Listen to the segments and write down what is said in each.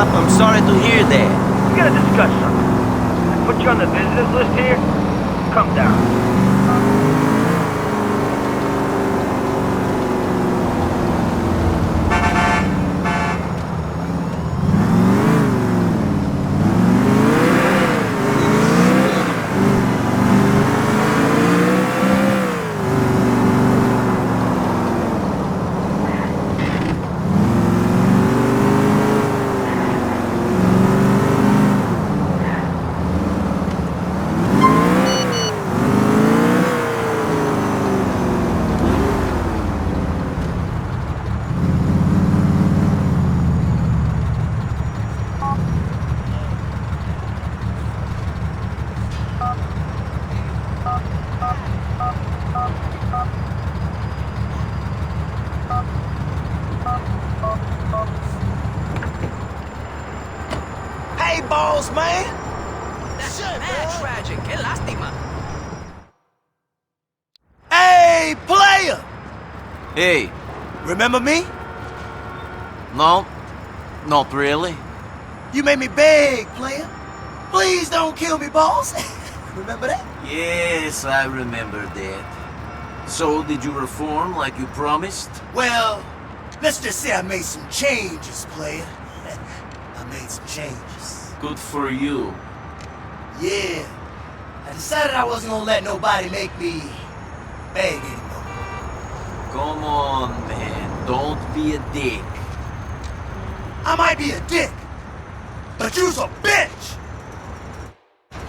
I'm sorry to hear that. We gotta discuss something. I put you on the visitors list here. Come down. Hey, boss man! That's mad tragic. Qué lástima. Hey, player! Hey, Remember me? no, not really. You made me beg, player. Please don't kill me, boss. Remember that? Yes, I remember that. So, did you reform like you promised? Well, let's just say I made some changes, player. I made some changes. Good for you. Yeah. I decided I wasn't gonna let nobody make me beg anymore. Come on, man. Don't be a dick. I might be a dick, but you's a bitch!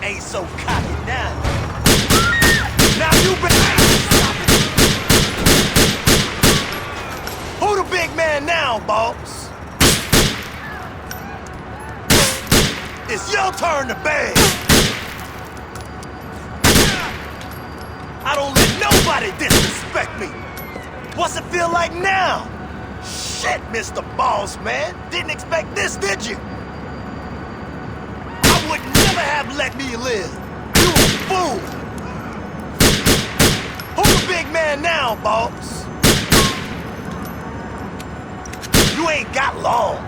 Ain't so cocky now. Now you Who the big man now, boss? It's your turn to beg. I don't let nobody disrespect me. What's it feel like now? Shit, Mr. Boss Man. Didn't expect this, did you? I would never have let me live. You a fool. Who the big man now, boss? You ain't got long.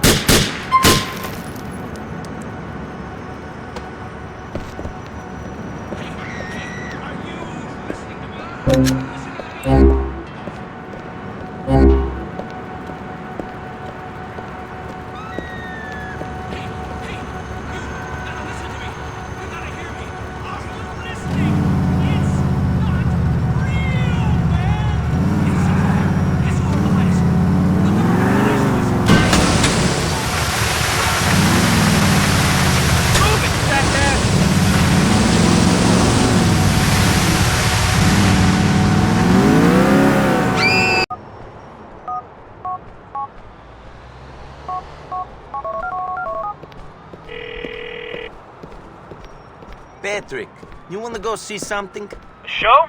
Patrick, you wanna go see something? A show?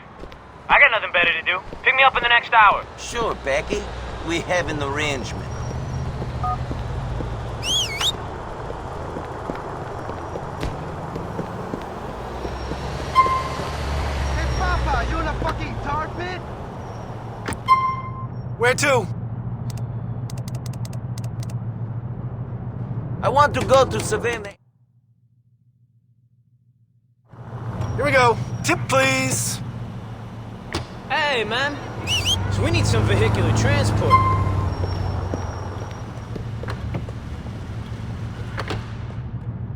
I got nothing better to do. Pick me up in the next hour. Sure, Becky. We have an arrangement. Hey, Papa, you in a fucking tar pit? Where to? I want to go to Savannah. Here we go. Tip, please. Hey, man. So we need some vehicular transport.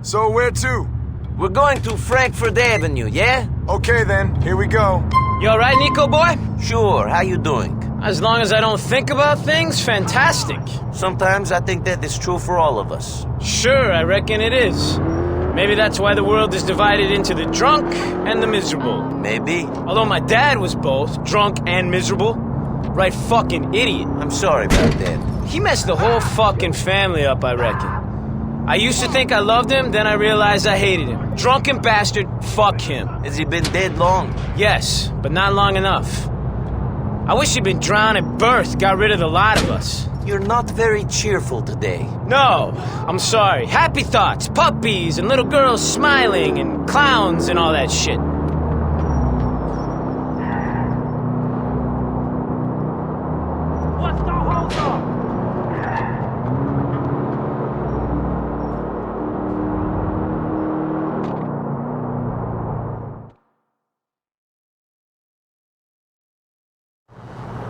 So where to? We're going to Frankfurt Avenue, yeah? Okay then, here we go. You alright, Nico boy? Sure, how you doing? As long as I don't think about things, fantastic. Sometimes I think that is true for all of us. Sure, I reckon it is. Maybe that's why the world is divided into the drunk and the miserable. Maybe. Although my dad was both drunk and miserable. Right fucking idiot. I'm sorry about that. He messed the whole fucking family up, I reckon. I used to think I loved him, then I realized I hated him. Drunken bastard, fuck him. Has he been dead long? Yes, but not long enough. I wish he'd been drowned at birth, got rid of the lot of us. You're not very cheerful today. No, I'm sorry. Happy thoughts, puppies, and little girls smiling, and clowns, and all that shit. What's the hold up?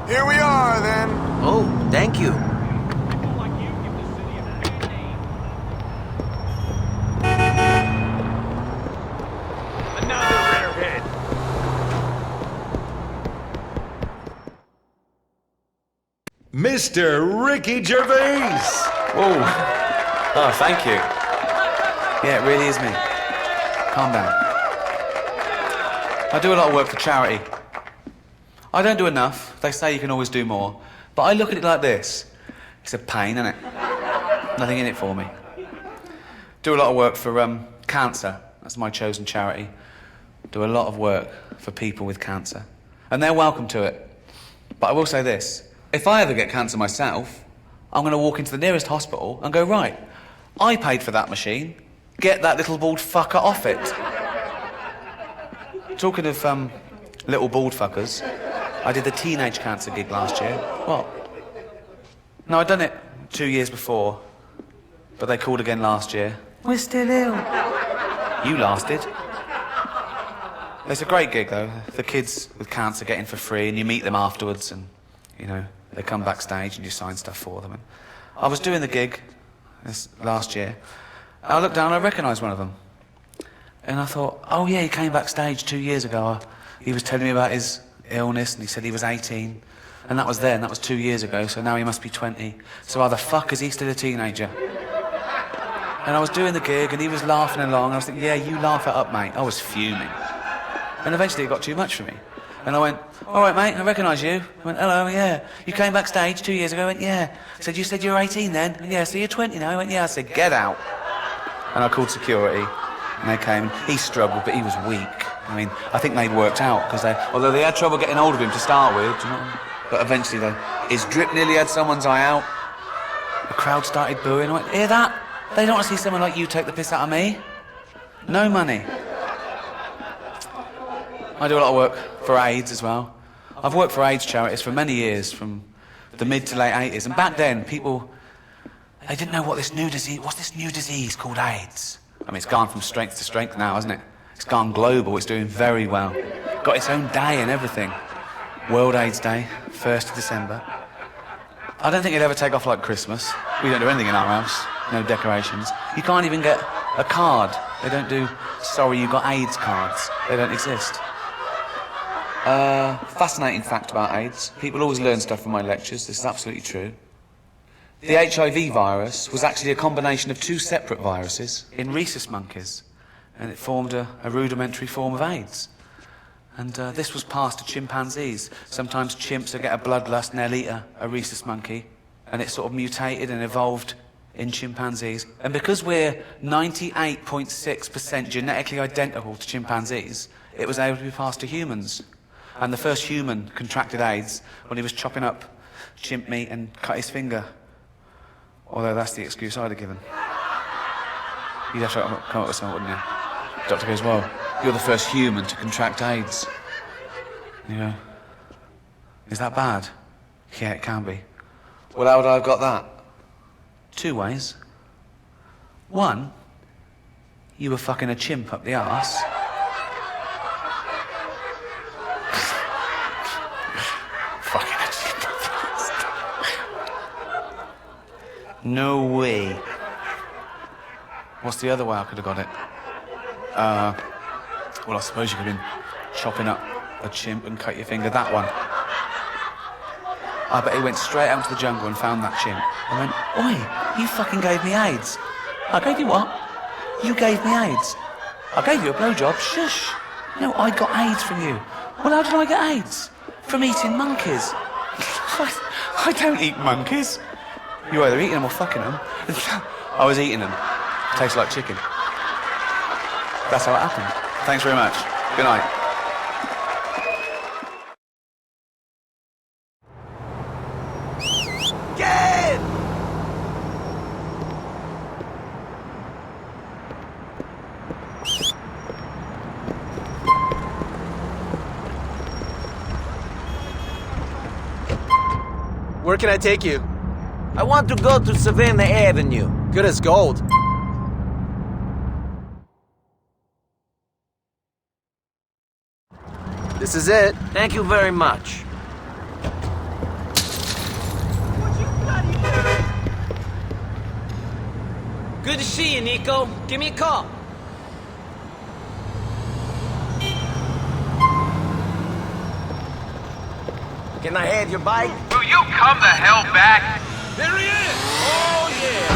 Here we are, then. Oh, thank you. Another airhead. Mr. Ricky Gervais! Oh, oh, thank you. Yeah, it really is me. Calm down. I do a lot of work for charity. I don't do enough. They say you can always do more. But I look at it like this. It's a pain, isn't it? Nothing in it for me. Do a lot of work for cancer. That's my chosen charity. Do a lot of work for people with cancer. And they're welcome to it. But I will say this. If I ever get cancer myself, I'm going to walk into the nearest hospital and go, right, I paid for that machine. Get that little bald fucker off it. Talking of little bald fuckers, I did the teenage cancer gig last year. What? No, I'd done it 2 years before, but they called again last year. We're still ill. You lasted. It's a great gig, though. The kids with cancer get in for free, and you meet them afterwards, and, you know, they come backstage and you sign stuff for them. And I was doing the gig this last year. I looked down and I recognised one of them. And I thought, oh yeah, he came backstage 2 years ago. He was telling me about his illness and he said he was 18. And that was then, that was 2 years ago, so now he must be 20. So why the fuck is he still a teenager? And I was doing the gig and he was laughing along. And I was thinking, yeah, you laugh it up, mate. I was fuming. And eventually it got too much for me. And I went, all right, mate, I recognise you. I went, hello, yeah. You came backstage 2 years ago? I went, yeah. I said, you said you were 18 then? I went, yeah, so you're 20 now? I went, yeah. I said, get out. And I called security, and they came. He struggled, but he was weak. I mean, I think they'd worked out, because although they had trouble getting hold of him to start with, do you know, but eventually his drip nearly had someone's eye out. The crowd started booing. I went, hear that? They don't want to see someone like you take the piss out of me. No money. I do a lot of work for AIDS as well. I've worked for AIDS charities for many years, from the mid to late 80s. And back then, people, they didn't know what's this new disease called AIDS? I mean, it's gone from strength to strength now, hasn't it? It's gone global, it's doing very well. Got its own day and everything. World AIDS Day, 1st of December. I don't think it'd ever take off like Christmas. We don't do anything in our house, no decorations. You can't even get a card. They don't do, sorry, you got AIDS cards. They don't exist. Fascinating fact about AIDS. People always learn stuff from my lectures. This is absolutely true. The HIV virus was actually a combination of two separate viruses in rhesus monkeys, and it formed a rudimentary form of AIDS. And this was passed to chimpanzees. Sometimes chimps will get a bloodlust and they'll eat a rhesus monkey, and it sort of mutated and evolved in chimpanzees. And because we're 98.6% genetically identical to chimpanzees, it was able to be passed to humans. And the first human contracted AIDS when he was chopping up chimp meat and cut his finger. Although that's the excuse I'd have given. You'd have to come up with something, wouldn't you? The doctor goes, well, you're the first human to contract AIDS. You know, is that bad? Yeah, it can be. Well, how would I have got that? 2 ways. One, you were fucking a chimp up the arse. Fucking a chimp up the arse. No way. What's the other way I could have got it? Well, I suppose you could have been chopping up a chimp and cut your finger. That one. I bet he went straight out into the jungle and found that chimp. I went, oi, you fucking gave me AIDS. I gave you what? You gave me AIDS. I gave you a blowjob. Shush. No, I got AIDS from you. Well, how did I get AIDS? From eating monkeys. I don't eat monkeys. You're either eating them or fucking them. I was eating them. Tastes like chicken. That's how it happened. Thanks very much. Good night. Get! Where can I take you? I want to go to Savannah Avenue. Good as gold. This is it. Thank you very much. Good to see you, Nico. Give me a call. Can I have your bike? Will you come the hell back? There he is! Oh, yeah!